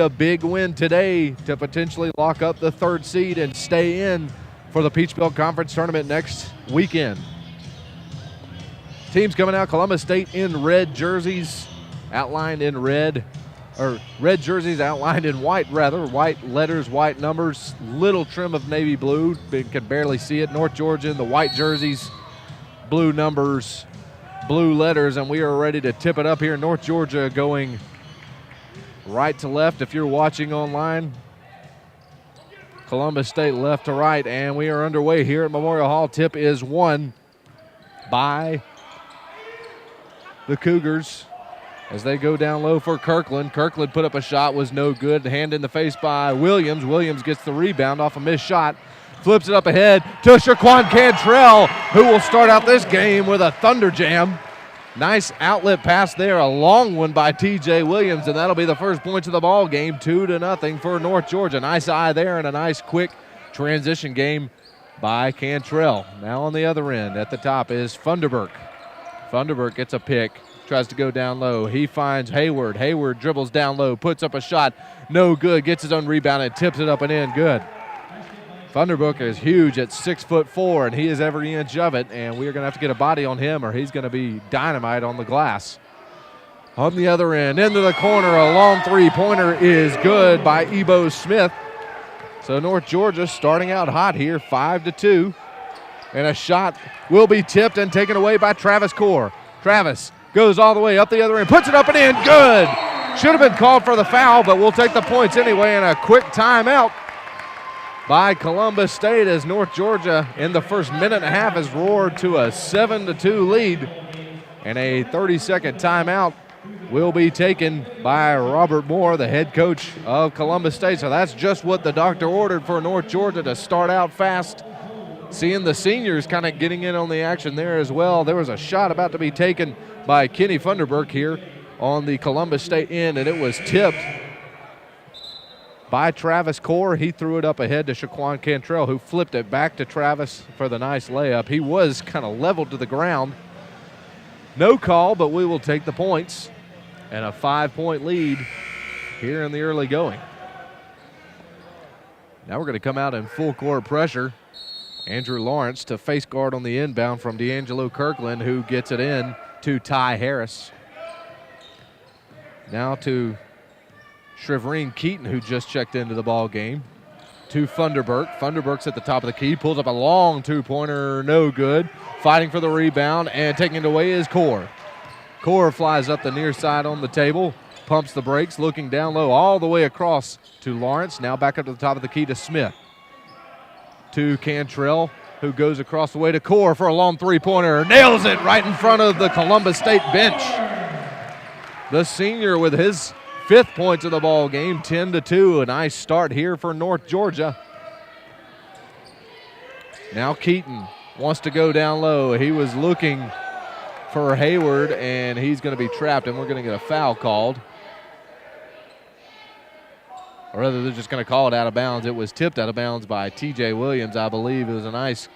A big win today to potentially lock up the third seed and stay in for the Peach Belt Conference Tournament next weekend. Teams coming out, Columbus State in red jerseys, outlined in red, or red jerseys outlined in white rather, white letters, white numbers, little trim of navy blue, can barely see it. North Georgia in the white jerseys, blue numbers, blue letters, and we are ready to tip it up here. North Georgia going right to left if you're watching online. Columbus State left to right, and we are underway here at Memorial Hall. Tip is won by the Cougars as they go down low for Kirkland. Kirkland put up a shot, was no good. Hand in the face by Williams. Williams gets the rebound off a missed shot. Flips it up ahead to Shaquan Cantrell, who will start out this game with a thunder jam. Nice outlet pass there, a long one by T.J. Williams, and that'll be the first points of the ball game, 2-0 for North Georgia. Nice eye there and a nice quick transition game by Cantrell. Now on the other end, at the top is Funderburk. Funderburk gets a pick, tries to go down low. He finds Hayward. Hayward dribbles down low, puts up a shot, no good, gets his own rebound and tips it up and in, good. Funderburk is huge at 6'4", and he is every inch of it, and we are going to have to get a body on him or he's going to be dynamite on the glass. On the other end, into the corner, a long three-pointer is good by Ebo Smith. So North Georgia starting out hot here, 5-2, and a shot will be tipped and taken away by Travis Core. Travis goes all the way up the other end, puts it up and in, good! Should have been called for the foul, but we'll take the points anyway, and a quick timeout by Columbus State as North Georgia in the first minute and a half has roared to a 7-2 lead. And a 30-second timeout will be taken by Robert Moore, the head coach of Columbus State. So that's just what the doctor ordered for North Georgia, to start out fast. Seeing the seniors kind of getting in on the action there as well. There was a shot about to be taken by Kenny Funderburk here on the Columbus State end, and it was tipped by Travis Core. He threw it up ahead to Shaquan Cantrell, who flipped it back to Travis for the nice layup. He was kind of leveled to the ground. No call, but we will take the points. And a 5-point lead here in the early going. Now we're going to come out in full court pressure. Andrew Lawrence to face guard on the inbound from D'Angelo Kirkland, who gets it in to Ty Harris. Now to Shriverine Keaton, who just checked into the ball game, to Funderburk. Funderburk's at the top of the key, pulls up a long two-pointer, no good. Fighting for the rebound and taking it away is Core. Core flies up the near side on the table, pumps the brakes, looking down low all the way across to Lawrence. Now back up to the top of the key to Smith. To Cantrell, who goes across the way to Core for a long three-pointer. Nails it right in front of the Columbus State bench. The senior with his 5th points of the ball game, 10-2. A nice start here for North Georgia. Now Keaton wants to go down low. He was looking for Hayward, and he's going to be trapped, and we're going to get a foul called. Or rather, they're just going to call it out of bounds. It was tipped out of bounds by T.J. Williams, I believe. It was a nice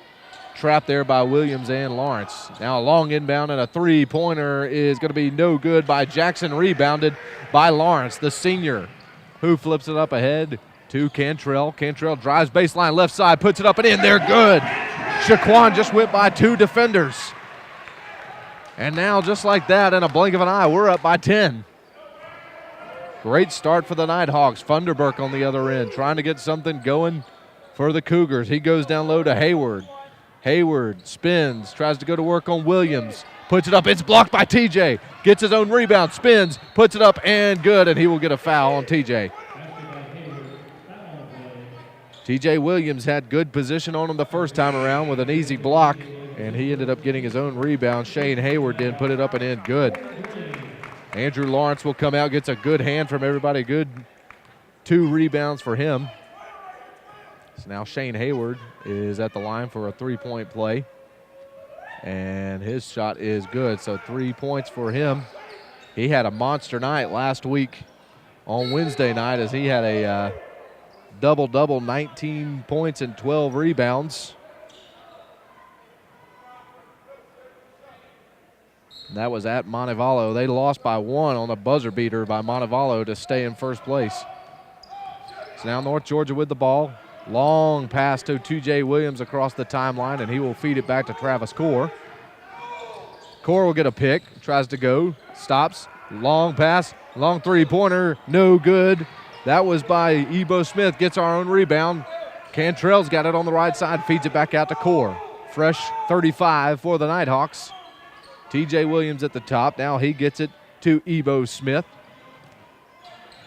trap there by Williams and Lawrence. Now a long inbound and a three-pointer is going to be no good by Jackson, rebounded by Lawrence, the senior, who flips it up ahead to Cantrell. Cantrell drives baseline left side, puts it up and in. They're good. Shaquan just went by 2 defenders. And now just like that, in a blink of an eye, we're up by 10. Great start for the Nighthawks. Funderburk on the other end, trying to get something going for the Cougars. He goes down low to Hayward. Hayward spins, tries to go to work on Williams, puts it up, it's blocked by TJ, gets his own rebound, spins, puts it up and good, and he will get a foul on TJ. TJ Williams had good position on him the first time around with an easy block, and he ended up getting his own rebound. Shane Hayward didn't put it up and in, good. Andrew Lawrence will come out, gets a good hand from everybody, good 2 rebounds for him. So now Shane Hayward is at the line for a 3-point play, and his shot is good. So 3 points for him. He had a monster night last week on Wednesday night as he had a double-double, 19 points and 12 rebounds. That was at Montevallo. They lost by 1 on a buzzer beater by Montevallo to stay in first place. So now North Georgia with the ball. Long pass to 2J Williams across the timeline, and he will feed it back to Travis Core. Core will get a pick, tries to go, stops, long pass, long three-pointer, no good. That was by Ebo Smith, gets our own rebound. Cantrell's got it on the right side, feeds it back out to Core. Fresh 35 for the Nighthawks. TJ Williams at the top, now he gets it to Ebo Smith.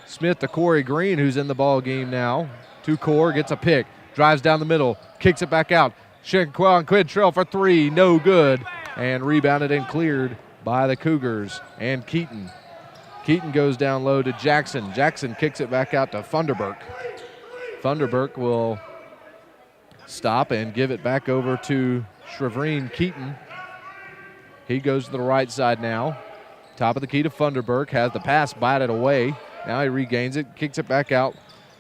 Smith to Corey Green, who's in the ball game now. To Core, gets a pick, drives down the middle, kicks it back out. Shanquell Quintrell for three, no good. And rebounded and cleared by the Cougars and Keaton. Keaton goes down low to Jackson. Jackson kicks it back out to Funderburk. Funderburk will stop and give it back over to Shrevene Keaton. He goes to the right side now. Top of the key to Funderburk, has the pass batted away. Now he regains it, kicks it back out.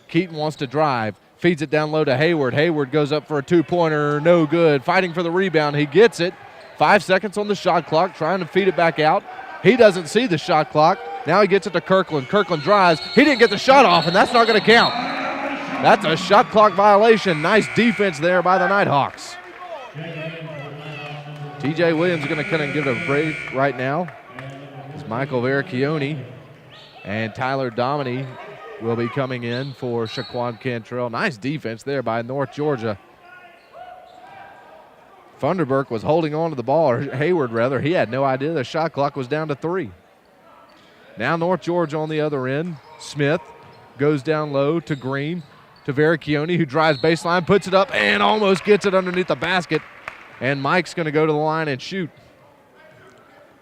Keaton wants to drive, feeds it down low to Hayward. Hayward goes up for a two-pointer, no good. Fighting for the rebound, he gets it. 5 seconds on the shot clock, trying to feed it back out. He doesn't see the shot clock. Now he gets it to Kirkland. Kirkland drives. He didn't get the shot off, and that's not going to count. That's a shot clock violation. Nice defense there by the Nighthawks. TJ Williams is going to come and give it a break right now. It's Michael Vericchione and Tyler Dominy will be coming in for Shaquan Cantrell. Nice defense there by North Georgia. Funderburk was holding on to the ball, or Hayward rather. He had no idea the shot clock was down to 3. Now North Georgia on the other end. Smith goes down low to Green, to Vericchione, who drives baseline, puts it up, and almost gets it underneath the basket. And Mike's going to go to the line and shoot.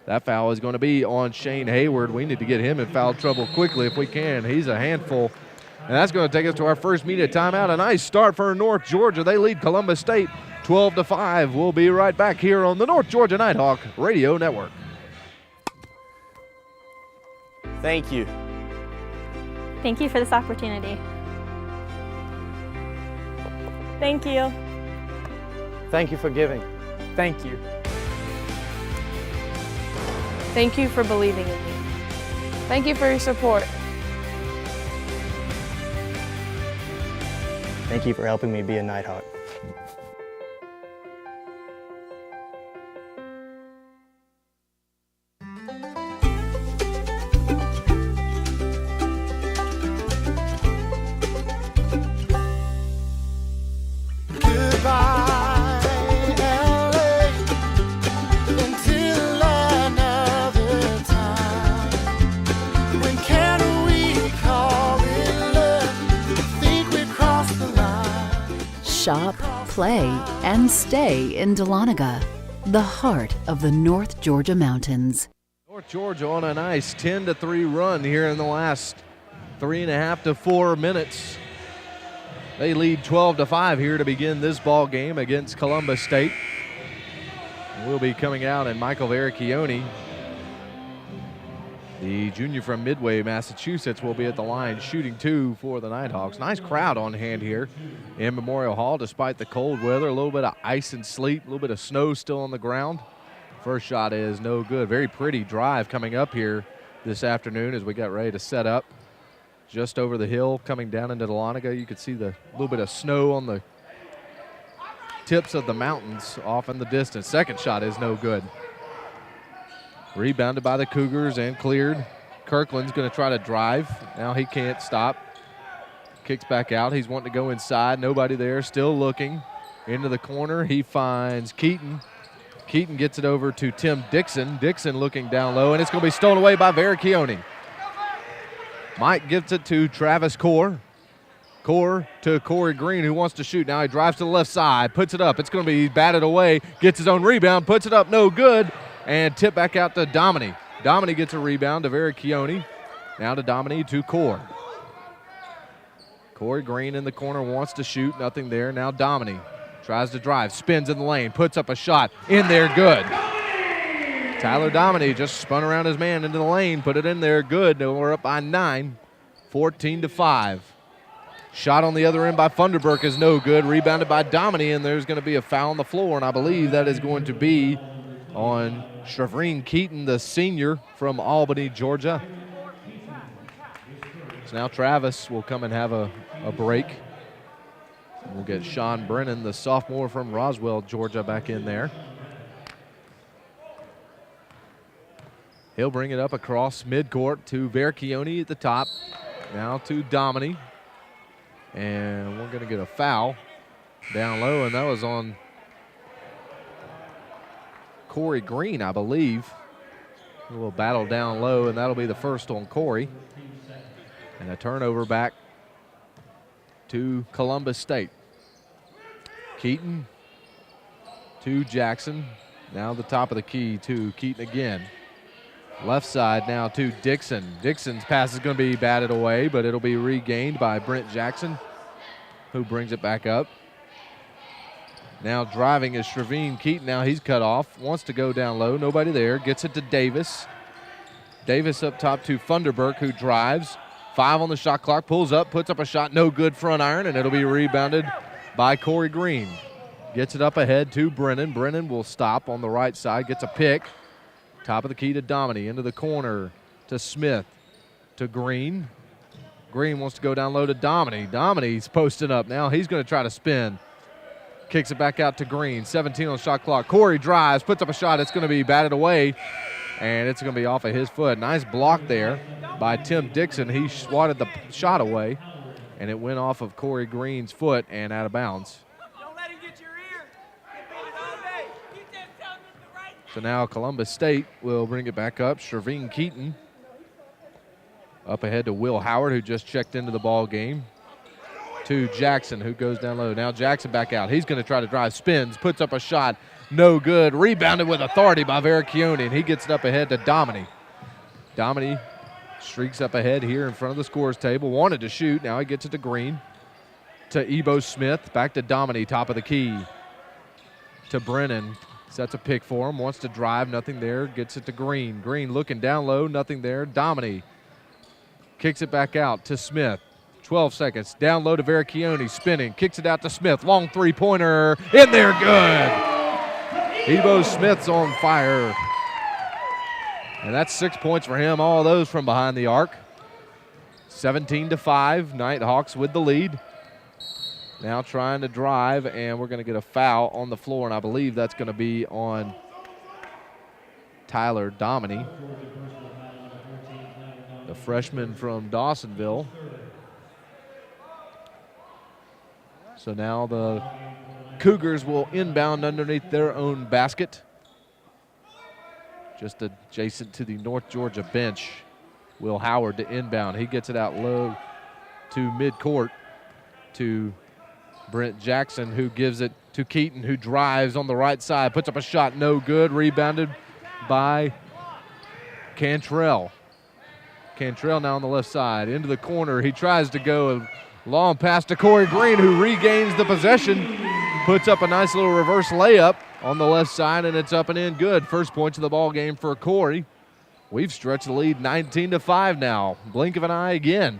That foul is going to be on Shane Hayward. We need to get him in foul trouble quickly if we can. He's a handful. And that's going to take us to our first media timeout. A nice start for North Georgia. They lead Columbus State 12-5. We'll be right back here on the North Georgia Nighthawk Radio Network. Thank you. Thank you for this opportunity. Thank you. Thank you for giving. Thank you. Thank you for believing in me. Thank you for your support. Thank you for helping me be a Nighthawk. Shop, play, and stay in Dahlonega, the heart of the North Georgia mountains. North Georgia on a nice 10-3 run here in the last 3.5 to 4 minutes. They lead 12-5 here to begin this ball game against Columbus State. We'll be coming out, and Michael Vericchione, the junior from Midway, Massachusetts, will be at the line shooting 2 for the Nighthawks. Nice crowd on hand here in Memorial Hall despite the cold weather. A little bit of ice and sleet, a little bit of snow still on the ground. First shot is no good. Very pretty drive coming up here this afternoon as we got ready to set up. Just over the hill coming down into Dahlonega, you could see the little bit of snow on the tips of the mountains off in the distance. Second shot is no good. Rebounded by the Cougars and cleared. Kirkland's going to try to drive. Now he can't stop. Kicks back out. He's wanting to go inside. Nobody there. Still looking. Into the corner. He finds Keaton. Keaton gets it over to Tim Dixon. Dixon looking down low, and it's going to be stolen away by Vericchione. Mike gives it to Travis Core. Core to Corey Green, who wants to shoot. Now he drives to the left side. Puts it up. It's going to be batted away. Gets his own rebound. Puts it up. No good. And tip back out to Dominy. Dominy gets a rebound to Vericchione. Now to Dominy to Core. Corey Green in the corner wants to shoot. Nothing there. Now Dominy tries to drive. Spins in the lane. Puts up a shot. In there. Good. Tyler Dominy just spun around his man into the lane. Put it in there. Good. We're up by 9. 14-5. Shot on the other end by Funderburk is no good. Rebounded by Dominy, and there's going to be a foul on the floor, and I believe that is going to be on Shrevene Keaton, the senior from Albany, Georgia. So now Travis will come and have a break. We'll get Sean Brennan, the sophomore from Roswell, Georgia, back in there. He'll bring it up across midcourt to Verchione at the top. Now to Domini. And we're going to get a foul down low, and that was on Corey Green, I believe. A little battle down low, and that'll be the first on Corey. And a turnover back to Columbus State. Keaton to Jackson. Now the top of the key to Keaton again. Left side now to Dixon. Dixon's pass is going to be batted away, but it'll be regained by Brent Jackson, who brings it back up. Now driving is Shrevene Keaton. Now he's cut off. Wants to go down low. Nobody there. Gets it to Davis. Davis up top to Funderburk, who drives. 5 on the shot clock. Pulls up. Puts up a shot. No good. Front iron. And it'll be rebounded by Corey Green. Gets it up ahead to Brennan. Brennan will stop on the right side. Gets a pick. Top of the key to Domini. Into the corner to Smith. To Green. Green wants to go down low to Domini. Domini's posting up now. He's going to try to spin. Kicks it back out to Green. 17 on the shot clock. Corey drives, puts up a shot. It's going to be batted away, and it's going to be off of his foot. Nice block there by Tim Dixon. He swatted the shot away, and it went off of Corey Green's foot and out of bounds. Don't let him get your ear. He beat it all day. You just tell him the right. So now Columbus State will bring it back up. Shrevene Keaton up ahead to Will Howard, who just checked into the ball game. To Jackson, who goes down low. Now Jackson back out. He's going to try to drive, spins, puts up a shot. No good. Rebounded with authority by Verchione, and he gets it up ahead to Domini. Domini streaks up ahead here in front of the scores table. Wanted to shoot. Now he gets it to Green. To Ebo Smith. Back to Domini, top of the key. To Brennan. Sets a pick for him. Wants to drive. Nothing there. Gets it to Green. Green looking down low. Nothing there. Domini kicks it back out to Smith. 12 seconds. Down low to Verchione. Spinning. Kicks it out to Smith. Long three-pointer. In there. Good. Ebo Smith's on fire. And that's 6 points for him. All those from behind the arc. 17-5. Nighthawks with the lead. Now trying to drive, and we're going to get a foul on the floor, and I believe that's going to be on Tyler Domini, the freshman from Dawsonville. So now the Cougars will inbound underneath their own basket. Just adjacent to the North Georgia bench. Will Howard to inbound. He gets it out low to midcourt to Brent Jackson, who gives it to Keaton, who drives on the right side, puts up a shot, no good. Rebounded by Cantrell. Cantrell now on the left side, into the corner. He tries to go long pass to Corey Green, who regains the possession, puts up a nice little reverse layup on the left side, and it's up and in good. First points of the ball game for Corey. We've stretched the lead 19-5 now. Blink of an eye again.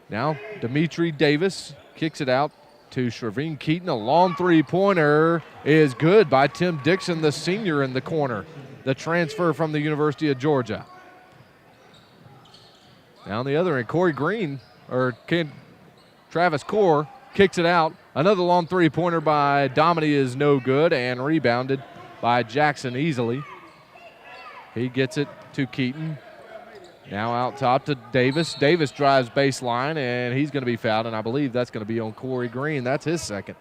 Now Dimitri Davis kicks it out to Shrevene Keaton. A long three-pointer is good by Tim Dixon, the senior in the corner, the transfer from the University of Georgia. Now on the other end, Corey Green, Travis Core kicks it out. Another long three-pointer by Domini is no good, and rebounded by Jackson easily. He gets it to Keaton. Now out top to Davis. Davis drives baseline, and he's going to be fouled, and I believe that's going to be on Corey Green. That's his second.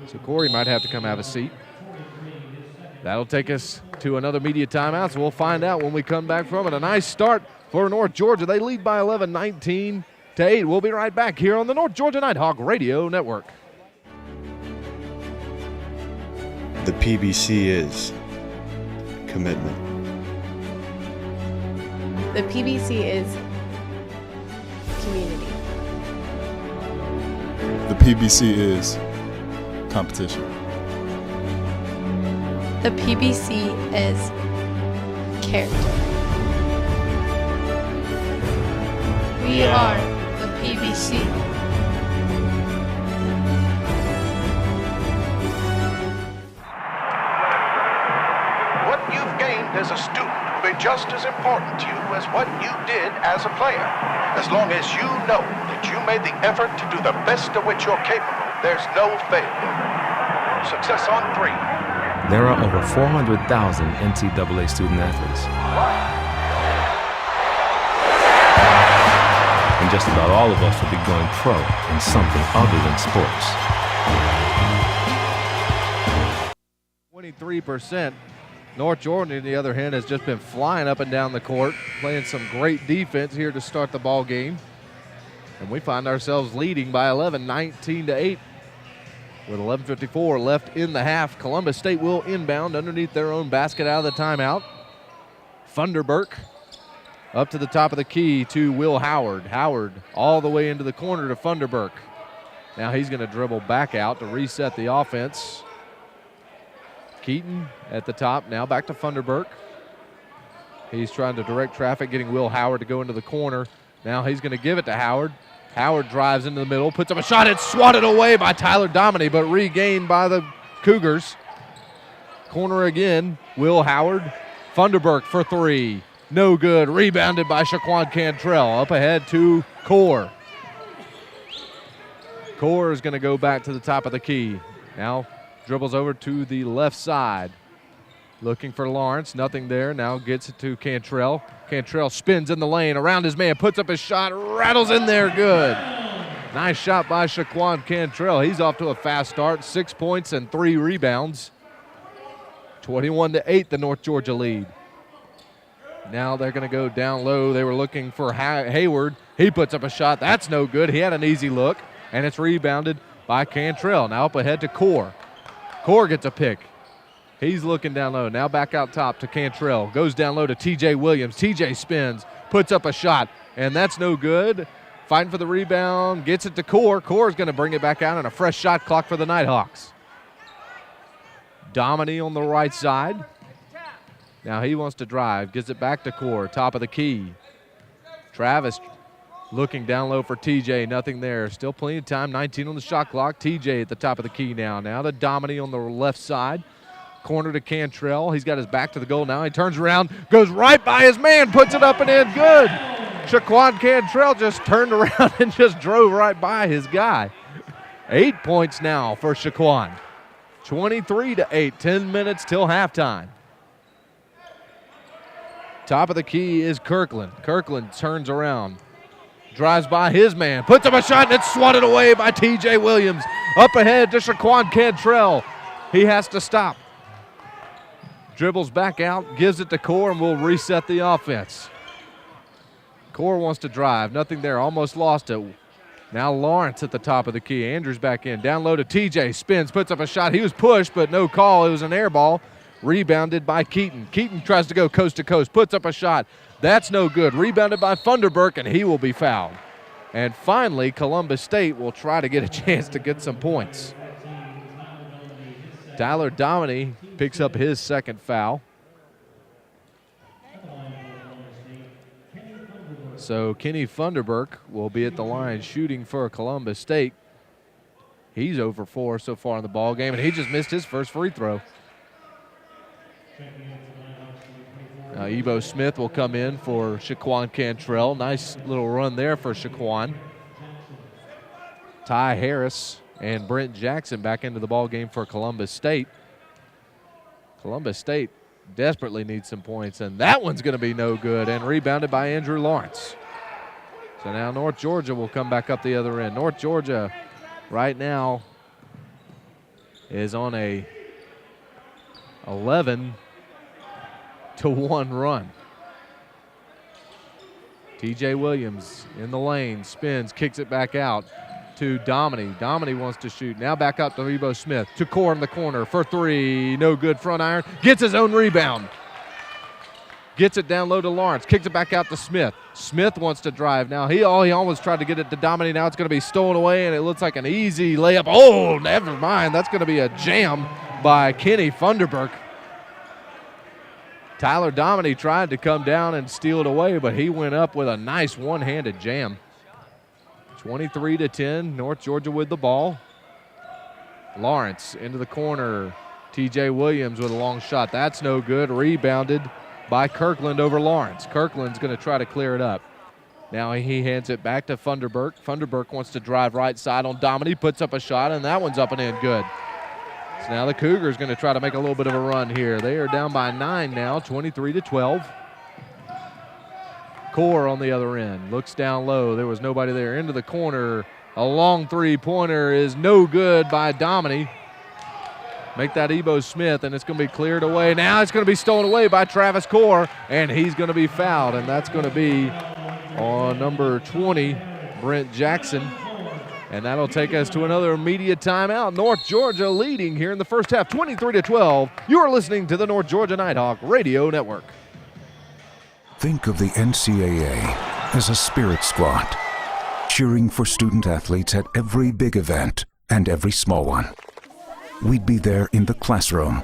So Corey might have to come have a seat. That'll take us to another media timeout, so we'll find out when we come back from it. A nice start for North Georgia. They lead by 11, 19-8. We'll be right back here on the North Georgia Nighthawk Radio Network. The PBC is commitment. The PBC is community. The PBC is competition. The PBC is character. We are the PBC. What you've gained as a student will be just as important to you as what you did as a player. As long as you know that you made the effort to do the best of which you're capable, there's no failure. Success on 3. There are over 400,000 NCAA student athletes. And just about all of us will be going pro in something other than sports. 23%. North Georgia, on the other hand, has just been flying up and down the court, playing some great defense here to start the ball game. And we find ourselves leading by 11, 19-8. With 11:54 left in the half, Columbus State will inbound underneath their own basket out of the timeout. Funderburk up to the top of the key to Will Howard. Howard all the way into the corner to Funderburk. Now he's going to dribble back out to reset the offense. Keaton at the top, now back to Funderburk. He's trying to direct traffic, getting Will Howard to go into the corner. Now he's going to give it to Howard. Howard drives into the middle, puts up a shot. It's swatted away by Tyler Dominy, but regained by the Cougars. Corner again, Will Howard. Funderburk for 3. No good. Rebounded by Shaquan Cantrell. Up ahead to Core. Core is going to go back to the top of the key. Now dribbles over to the left side. Looking for Lawrence. Nothing there. Now gets it to Cantrell. Cantrell spins in the lane around his man. Puts up his shot. Rattles in there. Good. Nice shot by Shaquan Cantrell. He's off to a fast start. 6 points and 3 rebounds. 21-8, the North Georgia lead. Now they're going to go down low. They were looking for Hayward. He puts up a shot. That's no good. He had an easy look, and it's rebounded by Cantrell. Now up ahead to Core. Core gets a pick. He's looking down low. Now back out top to Cantrell. Goes down low to TJ Williams. TJ spins, puts up a shot, and that's no good. Fighting for the rebound, gets it to Core. Core's going to bring it back out on a fresh shot clock for the Nighthawks. Dominy on the right side. Now he wants to drive, gives it back to Core, top of the key. Travis looking down low for TJ, nothing there. Still plenty of time, 19 on the shot clock. TJ at the top of the key now. Now to Dominy on the left side. Corner to Cantrell. He's got his back to the goal now. He turns around, goes right by his man, puts it up and in. Good. Shaquan Cantrell just turned around and just drove right by his guy. 8 points now for Shaquan. 23-8, 10 minutes till halftime. Top of the key is Kirkland. Kirkland turns around, drives by his man, puts up a shot, and it's swatted away by TJ Williams. Up ahead to Shaquan Cantrell. He has to stop. Dribbles back out, gives it to Core, and will reset the offense. Core wants to drive. Nothing there. Almost lost it. Now Lawrence at the top of the key. Andrews back in. Down low to TJ. Spins, puts up a shot. He was pushed, but no call. It was an air ball. Rebounded by Keaton. Keaton tries to go coast to coast. Puts up a shot. That's no good. Rebounded by Funderburk, and he will be fouled. And finally, Columbus State will try to get a chance to get some points. Tyler Dominy picks up his second foul. So Kenny Funderburk will be at the line shooting for Columbus State. He's 0 for 4 so far in the ball game, and he just missed his first free throw. Now Ebo Smith will come in for Shaquan Cantrell. Nice little run there for Shaquan. Ty Harris and Brent Jackson back into the ball game for Columbus State. Columbus State desperately needs some points, and that one's going to be no good, and rebounded by Andrew Lawrence. So now North Georgia will come back up the other end. North Georgia right now is on a 11-1 run. TJ Williams in the lane, spins, kicks it back out to Dominy. Dominy wants to shoot. Now back up to Ebo Smith. To Core in the corner for 3. No good. Front iron. Gets his own rebound. Gets it down low to Lawrence. Kicks it back out to Smith. Smith wants to drive. Now he almost tried to get it to Dominy. Now it's going to be stolen away, and it looks like an easy layup. Oh, never mind. That's going to be a jam by Kenny Funderburk. Tyler Dominy tried to come down and steal it away, but he went up with a nice one-handed jam. 23-10, North Georgia with the ball. Lawrence into the corner. TJ Williams with a long shot. That's no good. Rebounded by Kirkland over Lawrence. Kirkland's going to try to clear it up. Now he hands it back to Funderburk. Funderburk wants to drive right side on Dominy, puts up a shot, and that one's up and in good. So now the Cougars going to try to make a little bit of a run here. They are down by 9 now, 23-12. Core on the other end, looks down low. There was nobody there. Into the corner. A long three-pointer is no good by Dominy. Make that Ebo Smith, and it's going to be cleared away. Now it's going to be stolen away by Travis Core, and he's going to be fouled, and that's going to be on number 20, Brent Jackson. And that'll take us to another immediate timeout. North Georgia leading here in the first half, 23-12. You are listening to the North Georgia Nighthawk Radio Network. Think of the NCAA as a spirit squad, cheering for student athletes at every big event and every small one. We'd be there in the classroom,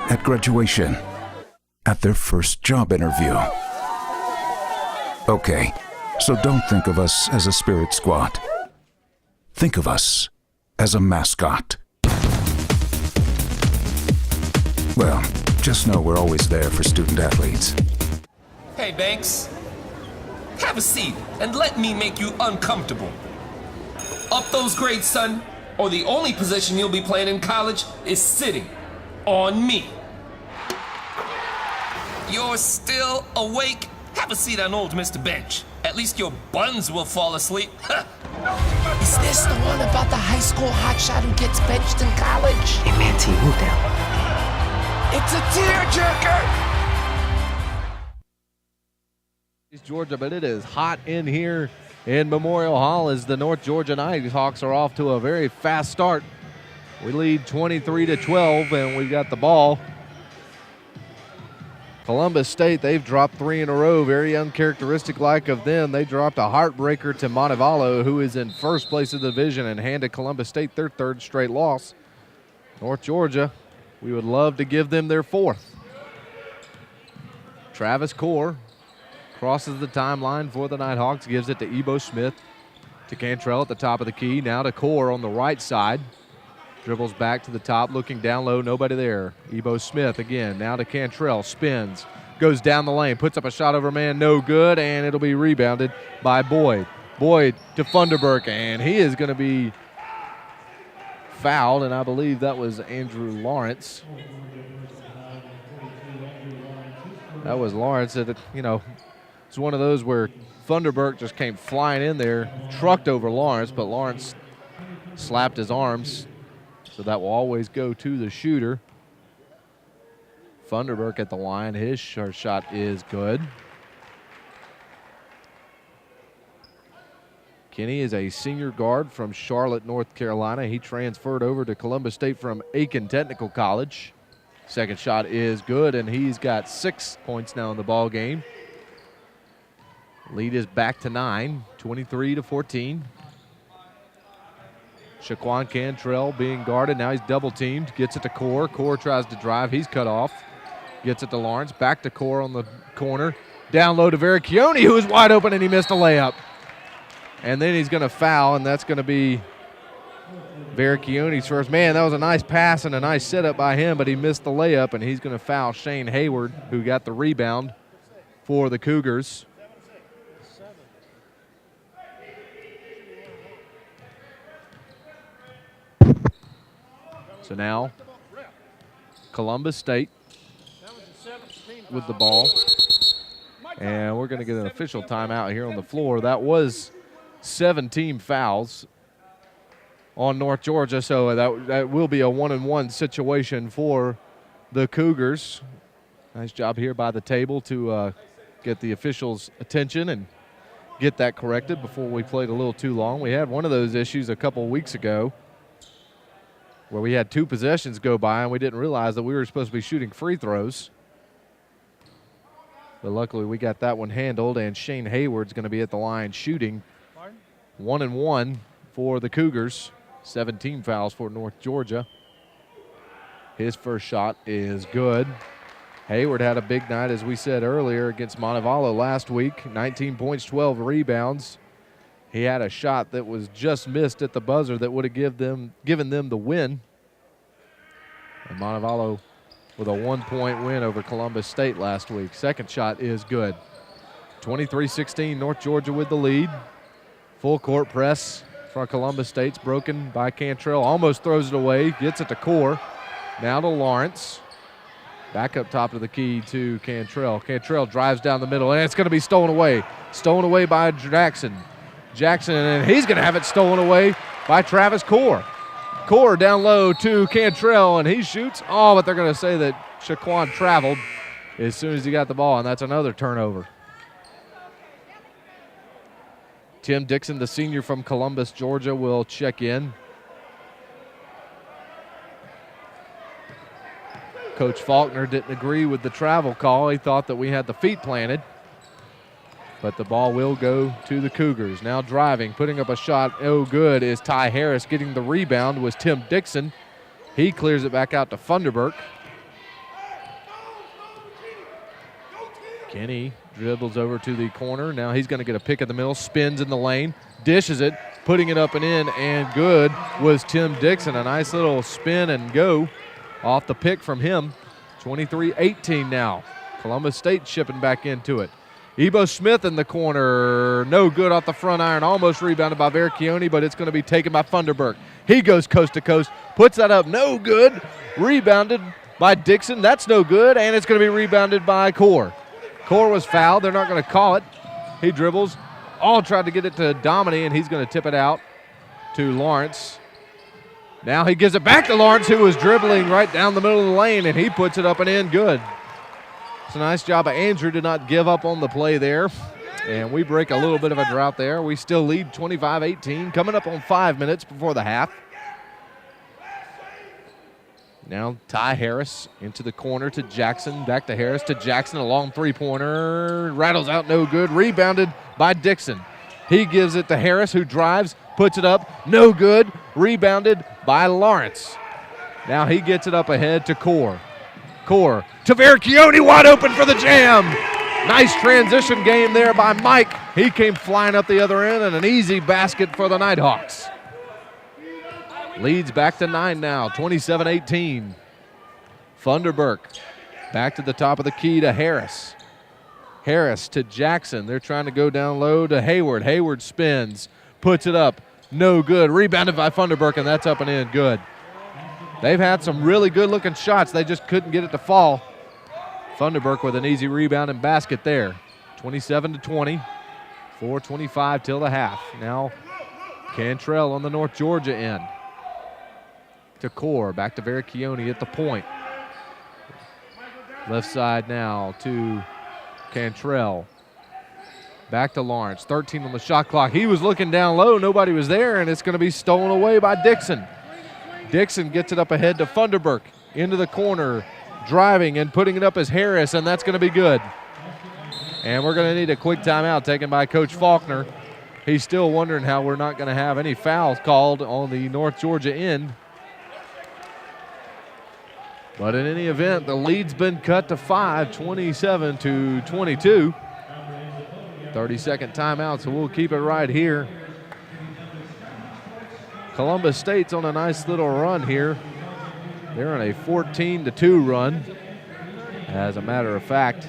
at graduation, at their first job interview. Okay, so don't think of us as a spirit squad. Think of us as a mascot. Well, just know we're always there for student athletes. Hey, Banks. Have a seat and let me make you uncomfortable. Up those grades, son, or the only position you'll be playing in college is sitting on me. You're still awake? Have a seat on old Mr. Bench. At least your buns will fall asleep. Is this the one about the high school hotshot who gets benched in college? Hey, man, T, move down. It's a tearjerker! Georgia, but it is hot in here in Memorial Hall as the North Georgia Nighthawks are off to a very fast start. We lead 23-12, and we've got the ball. Columbus State, they've dropped 3 in a row, very uncharacteristic-like of them. They dropped a heartbreaker to Montevallo, who is in first place of the division, and handed Columbus State their 3rd straight loss. North Georgia, we would love to give them their 4th. Travis Core crosses the timeline for the Nighthawks, gives it to Ebo Smith, to Cantrell at the top of the key, now to Core on the right side. Dribbles back to the top, looking down low, nobody there. Ebo Smith again, now to Cantrell, spins, goes down the lane, puts up a shot over man, no good, and it'll be rebounded by Boyd. Boyd to Funderburk, and he is going to be fouled, and I believe that was Andrew Lawrence. That was Lawrence. It's one of those where Funderburk just came flying in there, trucked over Lawrence, but Lawrence slapped his arms. So that will always go to the shooter. Funderburk at the line. His shot is good. Kenny is a senior guard from Charlotte, North Carolina. He transferred over to Columbus State from Aiken Technical College. Second shot is good, and he's got 6 points now in the ball game. Lead is back to 9, 23-14. Shaquan Cantrell being guarded. Now he's double teamed. Gets it to Core. Core tries to drive. He's cut off. Gets it to Lawrence. Back to Core on the corner. Down low to Vericchione, who is wide open, and he missed a layup. And then he's going to foul, and that's going to be Vericchione's first. Man, that was a nice pass and a nice setup by him, but he missed the layup, and he's going to foul Shane Hayward, who got the rebound for the Cougars. So now, Columbus State with the ball. And we're going to get an official timeout here on the floor. That was 17 fouls on North Georgia, so that will be a 1-and-1 situation for the Cougars. Nice job here by the table to get the officials' attention and get that corrected before we played a little too long. We had one of those issues a couple weeks ago where we had 2 possessions go by and we didn't realize that we were supposed to be shooting free throws. But luckily we got that one handled, and Shane Hayward's going to be at the line shooting. 1-and-1 for the Cougars. 17 fouls for North Georgia. His first shot is good. Hayward had a big night, as we said earlier, against Montevallo last week. 19 points, 12 rebounds. He had a shot that was just missed at the buzzer that would have given them the win. And Montevallo with a 1-point win over Columbus State last week. Second shot is good. 23-16, North Georgia with the lead. Full court press for Columbus State's broken by Cantrell. Almost throws it away, gets it to Core. Now to Lawrence. Back up top of the key to Cantrell. Cantrell drives down the middle, and it's going to be stolen away. Stolen away by Jackson. Jackson, and he's going to have it stolen away by Travis Core. Core down low to Cantrell, and he shoots. Oh, but they're going to say that Shaquan traveled as soon as he got the ball, and that's another turnover. Tim Dixon, the senior from Columbus, Georgia, will check in. Coach Faulkner didn't agree with the travel call. He thought that we had the feet planted. But the ball will go to the Cougars. Now driving, putting up a shot. Oh, good is Ty Harris. Getting the rebound was Tim Dixon. He clears it back out to Funderburk. Kenny dribbles over to the corner. Now he's going to get a pick in the middle, spins in the lane, dishes it, putting it up and in, and good was Tim Dixon. A nice little spin and go off the pick from him. 23-18 now. Columbus State shipping back into it. Ebo Smith in the corner, no good off the front iron, almost rebounded by Verchione, but it's going to be taken by Funderburk. He goes coast to coast, puts that up, no good, rebounded by Dixon, that's no good, and it's going to be rebounded by Core. Core was fouled, they're not going to call it. He dribbles, all tried to get it to Dominy, and he's going to tip it out to Lawrence. Now he gives it back to Lawrence, who was dribbling right down the middle of the lane, and he puts it up and in good. It's a nice job by Andrew to not give up on the play there. And we break a little bit of a drought there. We still lead 25-18, coming up on 5 minutes before the half. Now Ty Harris into the corner to Jackson, back to Harris to Jackson, a long three-pointer, rattles out, no good, rebounded by Dixon. He gives it to Harris, who drives, puts it up, no good, rebounded by Lawrence. Now he gets it up ahead to Core. Core to Verchione, wide open for the jam. Nice transition game there by Mike. He came flying up the other end, and an easy basket for the Nighthawks. Leads back to 9 now, 27-18. Funderburk back to the top of the key to Harris. Harris to Jackson. They're trying to go down low to Hayward. Hayward spins, puts it up, no good. Rebounded by Funderburk, and that's up and in, good. They've had some really good-looking shots. They just couldn't get it to fall. Funderburk with an easy rebound and basket there. 27-20, 4:25 till the half. Now Cantrell on the North Georgia end. To Core, back to Verchione at the point. Left side now to Cantrell. Back to Lawrence, 13 on the shot clock. He was looking down low, nobody was there, and it's going to be stolen away by Dixon. Dixon gets it up ahead to Funderburk, into the corner, driving and putting it up as Harris, and that's going to be good. And we're going to need a quick timeout taken by Coach Faulkner. He's still wondering how we're not going to have any fouls called on the North Georgia end. But in any event, the lead's been cut to 5, 27-22. 30-second timeout, so we'll keep it right here. Columbus State's on a nice little run here. They're on a 14-2 run, as a matter of fact.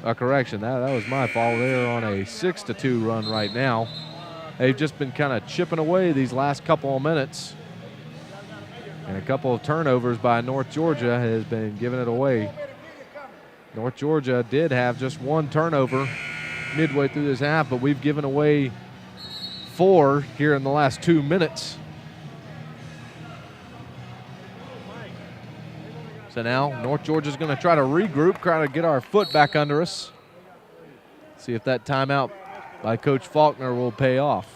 A correction, that was my fault. They're on a 6-2 run right now. They've just been kind of chipping away these last couple of minutes. And a couple of turnovers by North Georgia has been giving it away. North Georgia did have just one turnover midway through this half, but we've given away 4 here in the last 2 minutes. So now North Georgia's going to try to regroup, try to get our foot back under us. See if that timeout by Coach Faulkner will pay off.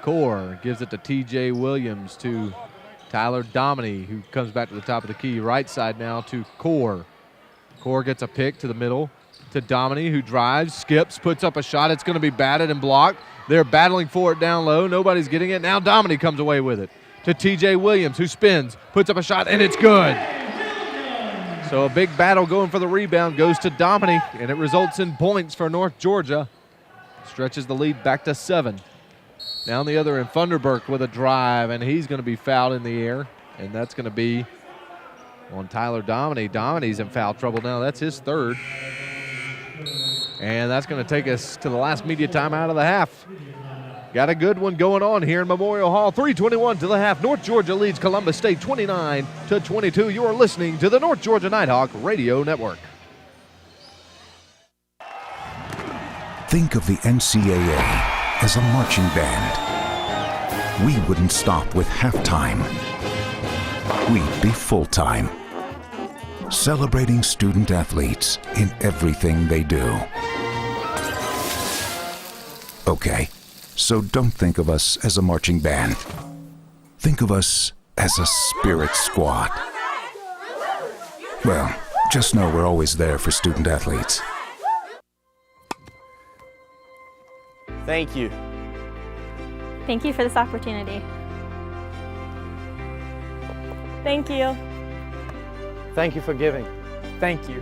Core gives it to TJ Williams to Tyler Dominy, who comes back to the top of the key. Right side now to Core. Core gets a pick to the middle to Dominy, who drives, skips, puts up a shot. It's going to be batted and blocked. They're battling for it down low. Nobody's getting it. Now Dominy comes away with it to TJ Williams, who spins, puts up a shot, and it's good. So a big battle going for the rebound goes to Dominy, and it results in points for North Georgia. Stretches the lead back to 7. Down the other end, Funderburk with a drive, and he's going to be fouled in the air, and that's going to be on Tyler Dominy. Dominy's in foul trouble now. That's his third. And that's going to take us to the last media timeout of the half. Got a good one going on here in Memorial Hall. 3:21 to the half. North Georgia leads Columbus State 29-22. You are listening to the North Georgia Nighthawk Radio Network. Think of the NCAA as a marching band. We wouldn't stop with halftime. We'd be full-time, celebrating student athletes in everything they do. Okay, so don't think of us as a marching band. Think of us as a spirit squad. Well, just know we're always there for student athletes. Thank you. Thank you for this opportunity. Thank you. Thank you for giving. Thank you.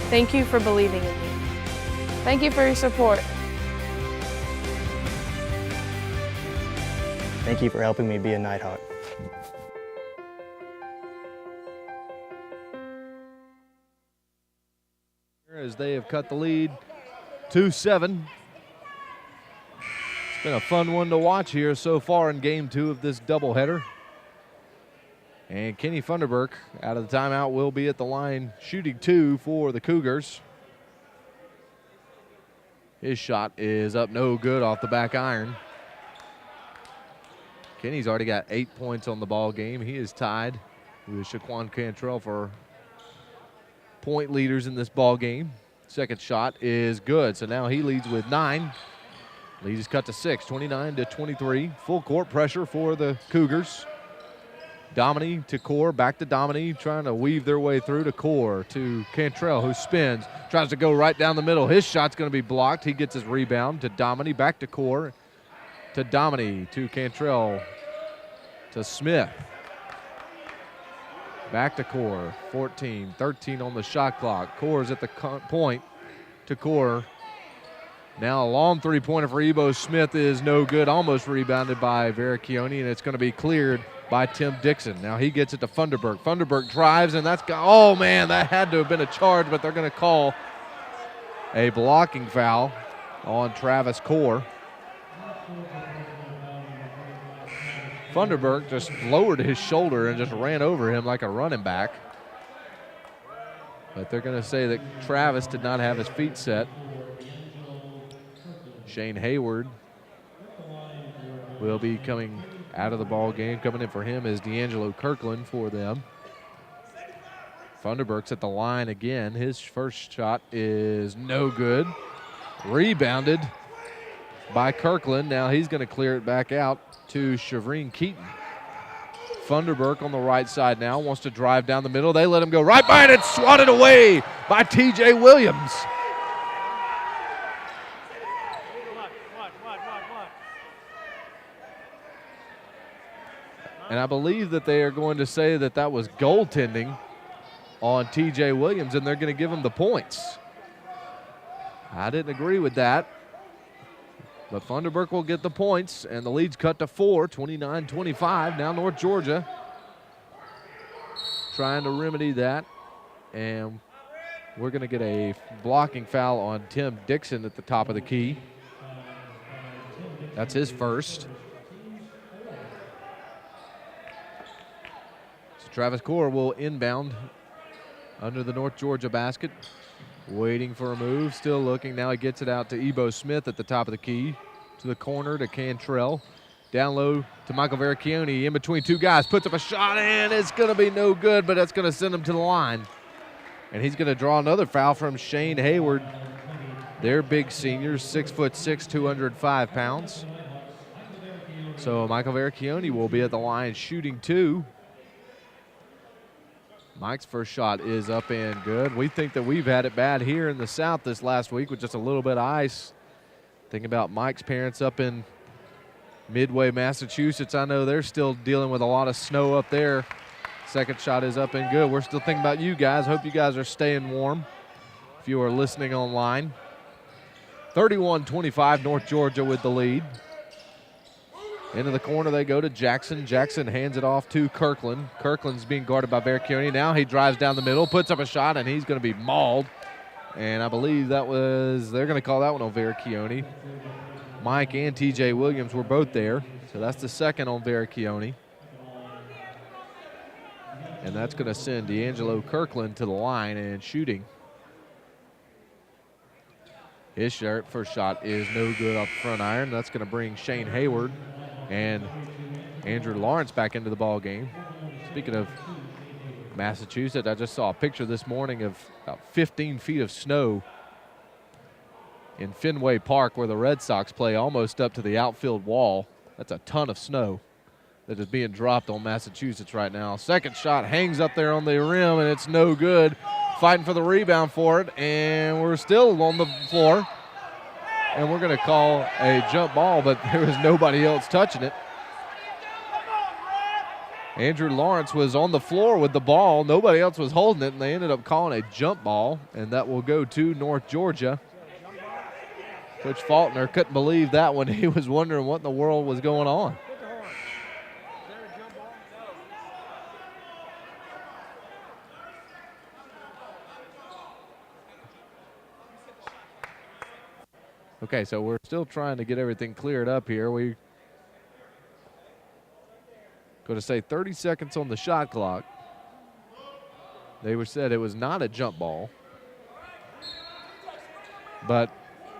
Thank you for believing in me. Thank you for your support. Thank you for helping me be a Nighthawk. As they have cut the lead 2-7. It's been a fun one to watch here so far in game 2 of this doubleheader. And Kenny Funderburk out of the timeout will be at the line shooting 2 for the Cougars. His shot is up no good off the back iron. Kenny's already got 8 points on the ball game. He is tied with Shaquan Cantrell for point leaders in this ball game. Second shot is good, so now he leads with 9. Lead is cut to 6, 29-23. Full court pressure for the Cougars. Dominy to Core, back to Dominy, trying to weave their way through to Core, to Cantrell, who spins, tries to go right down the middle. His shot's going to be blocked. He gets his rebound to Dominy, back to Core, to Dominy, to Cantrell, to Smith. Back to Core, 14, 13 on the shot clock. Core's at the point to Core. Now a long three-pointer for Ebo Smith is no good, almost rebounded by Veracchione, and it's going to be cleared by Tim Dixon. Now he gets it to Funderburk. Funderburk drives, and that's got, oh man, that had to have been a charge, but they're going to call a blocking foul on Travis Core. Funderburk just lowered his shoulder and just ran over him like a running back. But they're going to say that Travis did not have his feet set. Shane Hayward will be coming out of the ball game. Coming in for him is D'Angelo Kirkland for them. Funderburk's at the line again. His first shot is no good. Rebounded by Kirkland. Now he's going to clear it back out to Shavreen Keaton. Funderburk on the right side now wants to drive down the middle. They let him go right by it. It's swatted away by T.J. Williams. And I believe that they are going to say that that was goaltending on T.J. Williams, and they're going to give him the points. I didn't agree with that. But Funderburk will get the points, and the lead's cut to 4, 29-25. Now North Georgia trying to remedy that. And we're going to get a blocking foul on Tim Dixon at the top of the key. That's his first. So Travis Core will inbound under the North Georgia basket. Waiting for a move, still looking. Now he gets it out to Ebo Smith at the top of the key. To the corner to Cantrell. Down low to Michael Veracchione. In between two guys, puts up a shot, and it's going to be no good, but that's going to send him to the line. And he's going to draw another foul from Shane Hayward. They're big seniors, 6'6", 205 pounds. So Michael Veracchione will be at the line shooting 2. Mike's first shot is up and good. We think that we've had it bad here in the South this last week with just a little bit of ice. Thinking about Mike's parents up in Midway, Massachusetts. I know they're still dealing with a lot of snow up there. Second shot is up and good. We're still thinking about you guys. Hope you guys are staying warm if you are listening online. 31-25, North Georgia with the lead. Into the corner they go to Jackson. Jackson hands it off to Kirkland. Kirkland's being guarded by Verchione. Now he drives down the middle, puts up a shot, and he's going to be mauled. And I believe they're going to call that one on Verchione. Mike and TJ Williams were both there. So that's the second on Verchione. And that's going to send D'Angelo Kirkland to the line and shooting. His first shot is no good off the front iron. That's going to bring Shane Hayward and Andrew Lawrence back into the ball game. Speaking of Massachusetts, I just saw a picture this morning of about 15 feet of snow in Fenway Park where the Red Sox play, almost up to the outfield wall. That's a ton of snow that is being dropped on Massachusetts right now. Second shot hangs up there on the rim, and it's no good. Fighting for the rebound for it, and we're still on the floor. And we're going to call a jump ball, but there was nobody else touching it. Andrew Lawrence was on the floor with the ball. Nobody else was holding it, and they ended up calling a jump ball, and that will go to North Georgia. Coach Faulkner couldn't believe that one. He was wondering what in the world was going on. Okay, so we're still trying to get everything cleared up here. We going to say 30 seconds on the shot clock. They said it was not a jump ball, but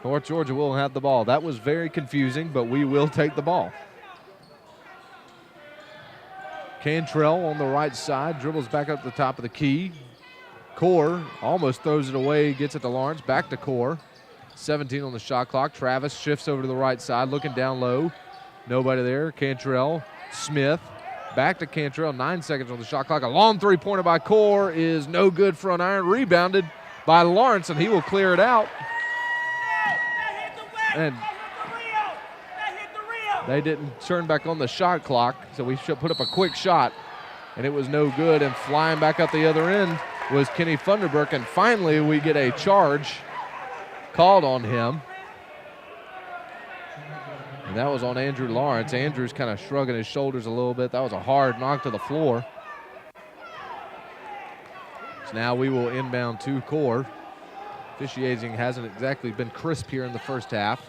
North Georgia will have the ball. That was very confusing, but we will take the ball. Cantrell on the right side, dribbles back up the top of the key. Core almost throws it away, gets it to Lawrence, back to Core. 17 on the shot clock. Travis shifts over to the right side, looking down low. Nobody there. Cantrell, Smith, back to Cantrell. 9 seconds on the shot clock. A long three-pointer by Core is no good. Front iron rebounded by Lawrence, and he will clear it out. And they didn't turn back on the shot clock, so we should put up a quick shot, and it was no good. And flying back up the other end was Kenny Funderburk, and finally we get a charge called on him. And that was on Andrew Lawrence. Andrew's kind of shrugging his shoulders a little bit. That was a hard knock to the floor. So now we will inbound to Core. Officiating hasn't exactly been crisp here in the first half.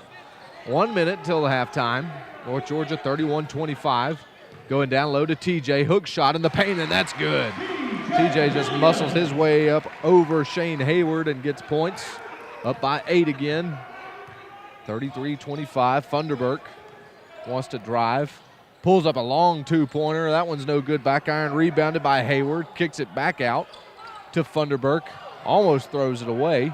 1 minute till the halftime. North Georgia 31-25. Going down low to TJ. Hook shot in the paint, and that's good. TJ just muscles his way up over Shane Hayward and gets points. Up by 8 again. 33-25. Funderburk wants to drive. Pulls up a long two-pointer. That one's no good. Back iron rebounded by Hayward. Kicks it back out to Funderburk. Almost throws it away.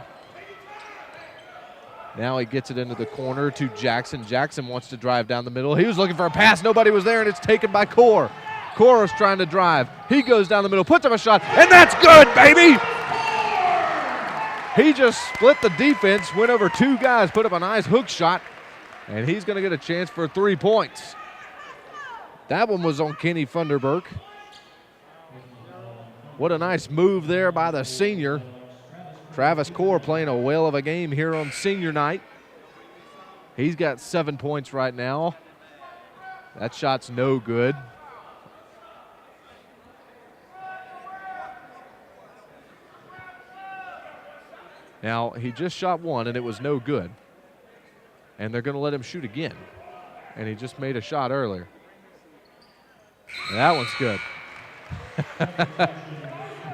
Now he gets it into the corner to Jackson. Jackson wants to drive down the middle. He was looking for a pass. Nobody was there, and it's taken by Core. Core is trying to drive. He goes down the middle, puts up a shot, and that's good, baby! He just split the defense, went over two guys, put up a nice hook shot, and he's going to get a chance for 3 points. That one was on Kenny Funderburk. What a nice move there by the senior. Travis Core playing a whale of a game here on senior night. He's got 7 points right now. That shot's no good. Now, he just shot one, and it was no good. And they're going to let him shoot again. And he just made a shot earlier. And that one's good.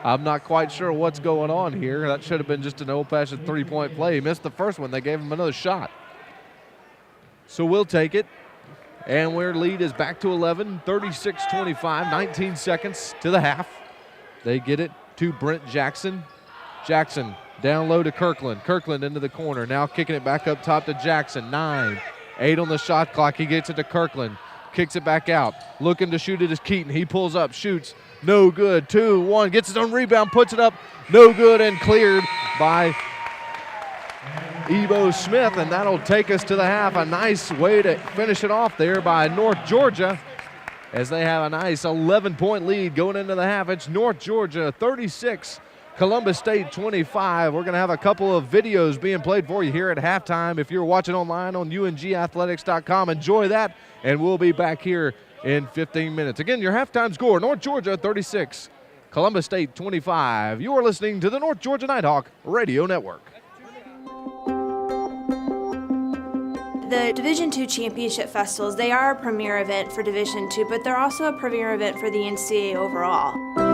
I'm not quite sure what's going on here. That should have been just an old-fashioned three-point play. He missed the first one. They gave him another shot. So we'll take it. And their lead is back to 11, 36-25, 19 seconds to the half. They get it to Brent Jackson. Jackson down low to Kirkland. Kirkland into the corner. Now kicking it back up top to Jackson. 9, 8 on the shot clock. He gets it to Kirkland. Kicks it back out. Looking to shoot it is Keaton. He pulls up, shoots. No good. 2, 1. Gets his own rebound, puts it up. No good, and cleared by Ebo Smith, and that'll take us to the half. A nice way to finish it off there by North Georgia as they have a nice 11-point lead going into the half. It's North Georgia 36, Columbus State 25. We're going to have a couple of videos being played for you here at halftime. If you're watching online on ungathletics.com, enjoy that, and we'll be back here in 15 minutes. Again, your halftime score, North Georgia 36, Columbus State 25. You are listening to the North Georgia Nighthawk Radio Network. The Division II Championship Festivals, they are a premier event for Division II, but they're also a premier event for the NCAA overall.